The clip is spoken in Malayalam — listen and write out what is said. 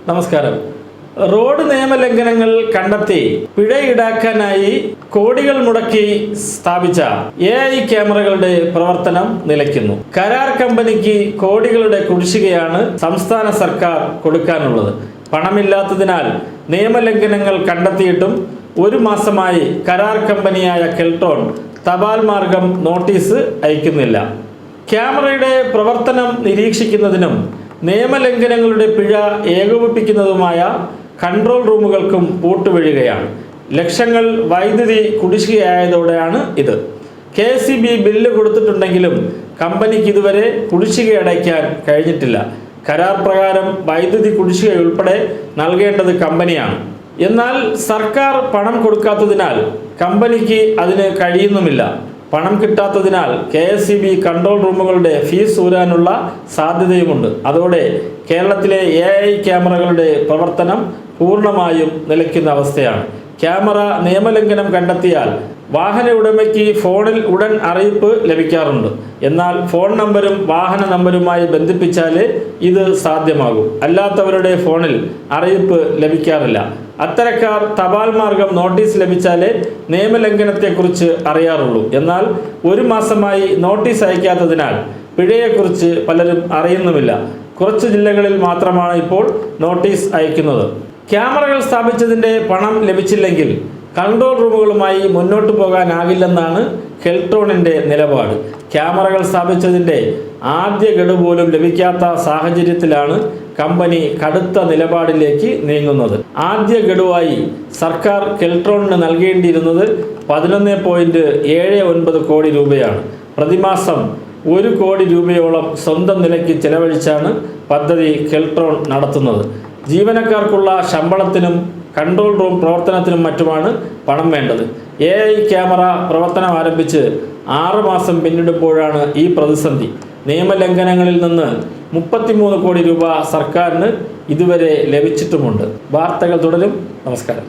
നമസ്കാരം. റോഡ് നിയമലംഘനങ്ങൾ കണ്ടെത്തി പിഴ ഈടാക്കാനായി കോടികൾ മുടക്കി സ്ഥാപിച്ച AI ക്യാമറകളുടെ പ്രവർത്തനം നിലയ്ക്കുന്നു. കരാർ കമ്പനിക്ക് കോടികളുടെ കുടിശ്ശികയാണ് സംസ്ഥാന സർക്കാർ കൊടുക്കാനുള്ളത്. പണമില്ലാത്തതിനാൽ നിയമലംഘനങ്ങൾ കണ്ടെത്തിയിട്ടും ഒരു മാസമായി കരാർ കമ്പനിയായ കെൽട്രോൺ തപാൽ മാർഗം നോട്ടീസ് അയക്കുന്നില്ല. ക്യാമറയുടെ പ്രവർത്തനം നിരീക്ഷിക്കുന്നതിനും നിയമലംഘനങ്ങളുടെ പിഴ ഏകോപിപ്പിക്കുന്നതുമായ കൺട്രോൾ റൂമുകൾക്കും പൂട്ടുവീഴുകയാണ്. ലക്ഷങ്ങൾ വൈദ്യുതി കുടിശ്ശികയായതോടെയാണ് ഇത്. KSEB ബില്ല് കൊടുത്തിട്ടുണ്ടെങ്കിലും കമ്പനിക്ക് ഇതുവരെ കുടിശ്ശിക അടയ്ക്കാൻ കഴിഞ്ഞിട്ടില്ല. കരാർ പ്രകാരം വൈദ്യുതി കുടിശ്ശികയുൾപ്പെടെ നൽകേണ്ടത് കമ്പനിയാണ്. എന്നാൽ സർക്കാർ പണം കൊടുക്കാത്തതിനാൽ കമ്പനിക്ക് അതിന് കഴിയുന്നുമില്ല. പണം കിട്ടാത്തതിനാൽ KSEB കൺട്രോൾ റൂമുകളുടെ ഫീസ് ഊരാനുള്ള സാധ്യതയുമുണ്ട്. അതോടെ കേരളത്തിലെ AI ക്യാമറകളുടെ പ്രവർത്തനം പൂർണ്ണമായും നിലയ്ക്കുന്ന അവസ്ഥയാണ്. ക്യാമറ നിയമലംഘനം കണ്ടെത്തിയാൽ വാഹന ഉടമയ്ക്ക് ഫോണിൽ ഉടൻ അറിയിപ്പ് ലഭിക്കാറുണ്ട്. എന്നാൽ ഫോൺ നമ്പരും വാഹന നമ്പരുമായി ബന്ധിപ്പിച്ചാലേ ഇത് സാധ്യമാകും. അല്ലാത്തവരുടെ ഫോണിൽ അറിയിപ്പ് ലഭിക്കാറില്ല. അത്തരക്കാർ തപാൽ മാർഗം നോട്ടീസ് ലഭിച്ചാലേ നിയമലംഘനത്തെക്കുറിച്ച് അറിയാറുള്ളൂ. എന്നാൽ ഒരു മാസമായി നോട്ടീസ് അയക്കാത്തതിനാൽ പിഴയെക്കുറിച്ച് പലരും അറിയുന്നുമില്ല. കുറച്ച് ജില്ലകളിൽ മാത്രമാണ് ഇപ്പോൾ നോട്ടീസ് അയക്കുന്നത്. ക്യാമറകൾ സ്ഥാപിച്ചതിൻ്റെ പണം ലഭിച്ചില്ലെങ്കിൽ കൺട്രോൾ റൂമുകളുമായി മുന്നോട്ട് പോകാനാകില്ലെന്നാണ് കെൽട്രോണിൻ്റെ നിലപാട്. ക്യാമറകൾ സ്ഥാപിച്ചതിൻ്റെ ആദ്യ ഗഡു പോലും ലഭിക്കാത്ത സാഹചര്യത്തിലാണ് കമ്പനി കടുത്ത നിലപാടിലേക്ക് നീങ്ങുന്നത്. ആദ്യ ഗഡുവായി സർക്കാർ കെൽട്രോണിന് നൽകേണ്ടിയിരുന്നത് 11.79 കോടി രൂപയാണ്. പ്രതിമാസം 1 കോടി രൂപയോളം സ്വന്തം നിലയ്ക്ക് ചെലവഴിച്ചാണ് പദ്ധതി കെൽട്രോൺ നടത്തുന്നത്. ജീവനക്കാർക്കുള്ള ശമ്പളത്തിനും കൺട്രോൾ റൂം പ്രവർത്തനത്തിനും മറ്റുമാണ് പണം വേണ്ടത്. AI ക്യാമറ പ്രവർത്തനം ആരംഭിച്ച് 6 മാസം പിന്നിടുമ്പോഴാണ് ഈ പ്രതിസന്ധി. നിയമലംഘനങ്ങളിൽ നിന്ന് 33 കോടി രൂപ സർക്കാരിന് ഇതുവരെ ലഭിച്ചിട്ടുമുണ്ട്. വാർത്തകൾ തുടരും. നമസ്കാരം.